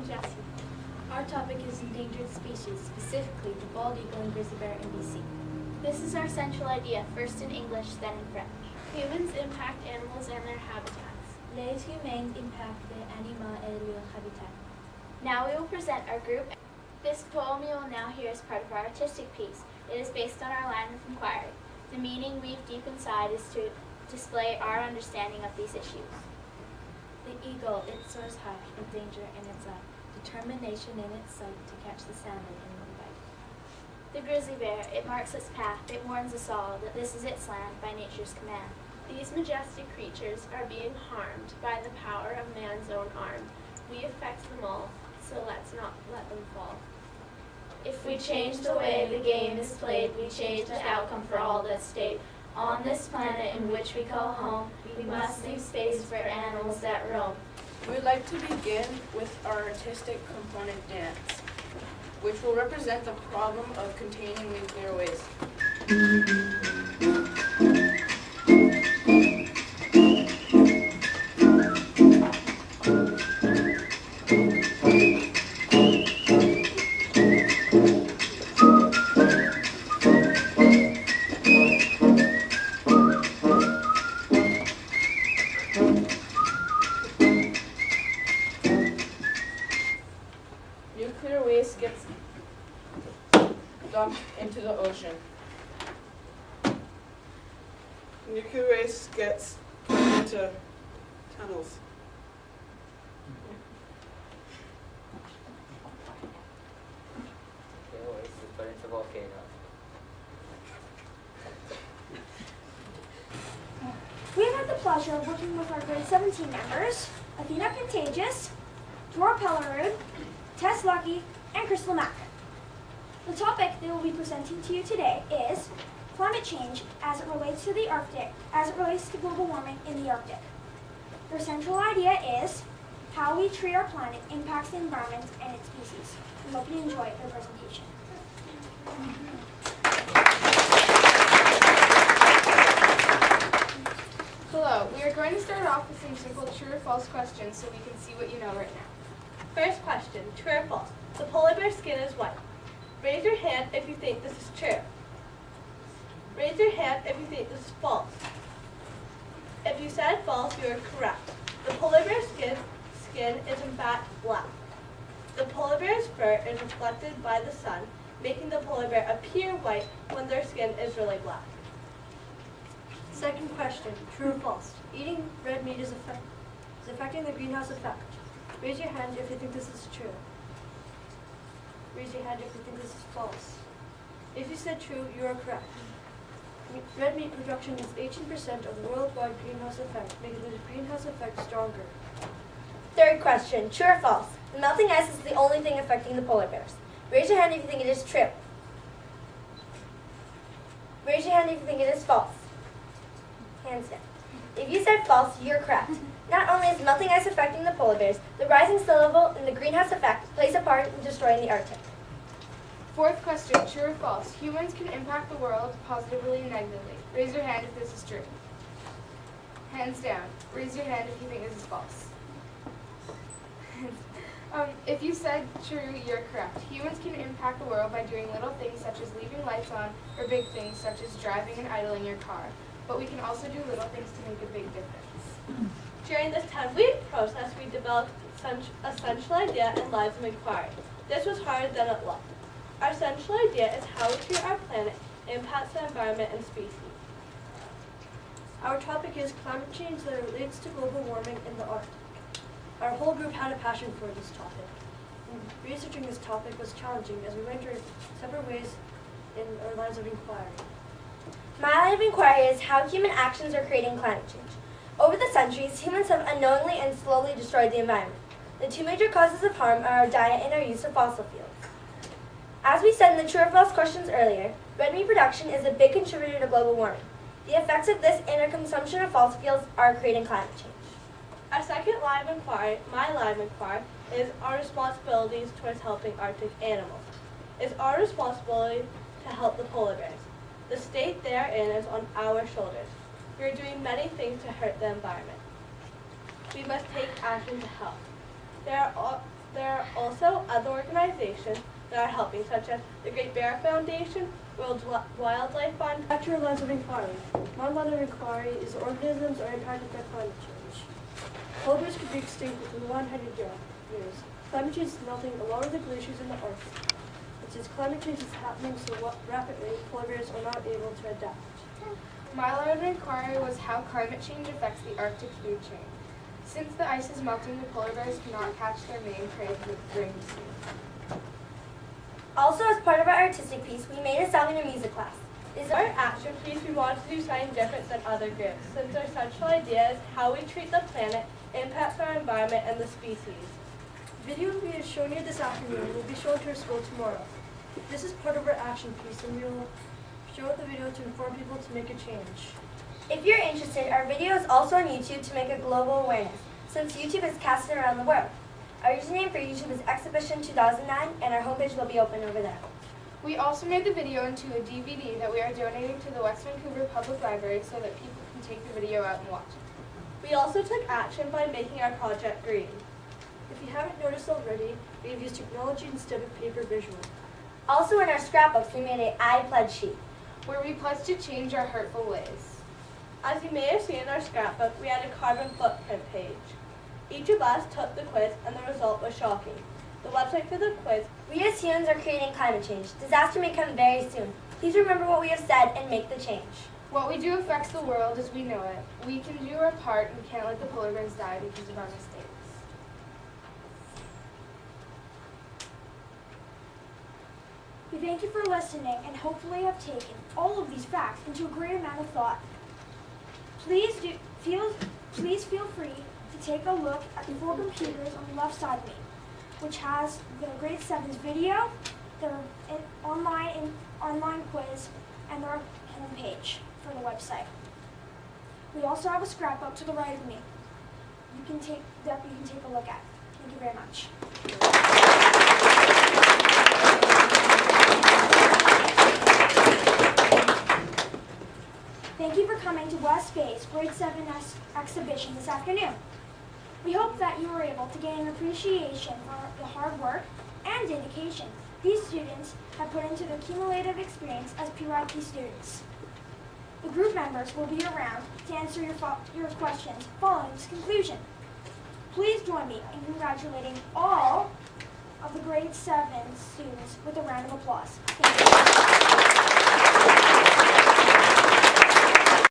Jessie. Our topic is endangered species, specifically the bald eagle and grizzly bear in BC. This is our central idea, first in English, then in French. Humans impact animals and their habitats. Les humains impactent les animaux et leur habitat. Now we will present our group. This poem you will now hear is part of our artistic piece. It is based on our line of inquiry. The meaning weaved deep inside is to display our understanding of these issues. The eagle, it soars high, with danger in its eye, determination in its sight to catch the salmon in one bite. The grizzly bear, it marks its path, it warns us all that this is its land by nature's command. These majestic creatures are being harmed by the power of man's own arm. We affect them all, so let's not let them fall. If we change the way the game is played, we change the outcome for all that stayed. On this planet in which we call home, we must leave space for animals that roam. We'd like to begin with our artistic component dance, which will represent the problem of containing nuclear waste. Nuclear waste gets dumped into the ocean. Nuclear waste gets put into tunnels. Nuclear waste is put into volcanoes. We have had the pleasure of working with our grade 17 members, Athena Contagious, Dora Pellerud, Tess Lucky, and Crystal Mack. The topic they will be presenting to you today is climate change as it relates to the Arctic, as it relates to global warming in the Arctic. Their central idea is how we treat our planet impacts the environment and its species. We hope you enjoy their presentation. Hello, we are going to start off with some simple true or false questions so we can see what you know right now. First question, true or false? The polar bear's skin is white. Raise your hand if you think this is true. Raise your hand if you think this is false. If you said false, you are correct. The polar bear's skin is in fact black. The polar bear's fur is reflected by the sun, making the polar bear appear white when their skin is really black. Second question, true or false? Eating red meat is affecting the greenhouse effect. Raise your hand if you think this is true. Raise your hand if you think this is false. If you said true, you are correct. Red meat production is 18% of the worldwide greenhouse effect, making the greenhouse effect stronger. Third question, true or false? The melting ice is the only thing affecting the polar bears. Raise your hand if you think it is true. Raise your hand if you think it is false. Hands down. If you said false, you're correct. Not only is melting ice affecting the polar bears, the rising sea level and the greenhouse effect plays a part in destroying the Arctic. Fourth question, true or false? Humans can impact the world positively and negatively. Raise your hand if this is true. Hands down. Raise your hand if you think this is false. If you said true, you're correct. Humans can impact the world by doing little things such as leaving lights on, or big things such as driving and idling your car. But we can also do little things to make a big difference. During this 10-week process, we developed a central idea and lines of inquiry. This was harder than it looked. Our central idea is how we treat our planet impacts the environment and species. Our topic is climate change that relates to global warming in the Arctic. Our whole group had a passion for this topic. Researching this topic was challenging as we went our separate ways in our lines of inquiry. My line of inquiry is how human actions are creating climate change. Over the centuries, humans have unknowingly and slowly destroyed the environment. The two major causes of harm are our diet and our use of fossil fuels. As we said in the true or false questions earlier, red meat production is a big contributor to global warming. The effects of this and our consumption of fossil fuels are creating climate change. Our second line of inquiry, my line of inquiry, is our responsibilities towards helping Arctic animals. It's our responsibility to help the polar bears. The state they are in is on our shoulders. We are doing many things to hurt the environment. We must take action to help. There are There are also other organizations that are helping, such as the Great Bear Foundation, World Wildlife Fund. Back to our lines of inquiry. One line of inquiry is organisms are impacted by climate change. Polar bears could be extinct within 100 years. Climate change is melting along with the glaciers in the Arctic. But since climate change is happening so rapidly, polar bears are not able to adapt. My line of inquiry was how climate change affects the Arctic food chain. Since the ice is melting, the polar bears cannot catch their main prey during the season. Also, as part of our artistic piece, we made a song in a music class. Is our action piece, we wanted to do something different than other groups, since our central idea is how we treat the planet impacts our environment and the species. The video we have shown you this afternoon will be shown to our school tomorrow. This is part of our action piece, and we will show the video to inform people to make a change. If you're interested, our video is also on YouTube to make a global awareness, since YouTube is casted around the world. Our username for YouTube is Exhibition 2009, and our homepage will be open over there. We also made the video into a DVD that we are donating to the West Vancouver Public Library so that people can take the video out and watch it. We also took action by making our project green. If you haven't noticed already, we have used technology instead of paper visual. Also, in our scrapbooks, we made an I Pledge sheet. Where we pledge to change our hurtful ways. As you may have seen in our scrapbook, we had a carbon footprint page. Each of us took the quiz and the result was shocking. The website for the quiz. We as humans are creating climate change. Disaster may come very soon. Please remember what we have said and make the change. What we do affects the world as we know it. We can do our part and can't let the polar bears die because of our mistakes. We thank you for listening and hopefully have taken all of these facts into a great amount of thought. Please feel free to take a look at the 4 computers on the left side of me, which has the grade 7's video, their online quiz, and their homepage for the website. We also have a scrapbook to the right of me. You can take a look at. Thank you very much. Thank you for coming to West Bay's Grade 7 exhibition this afternoon. We hope that you were able to gain an appreciation for the hard work and dedication these students have put into the cumulative experience as PYP students. The group members will be around to answer your questions following this conclusion. Please join me in congratulating all of the Grade 7 students with a round of applause. Thank you.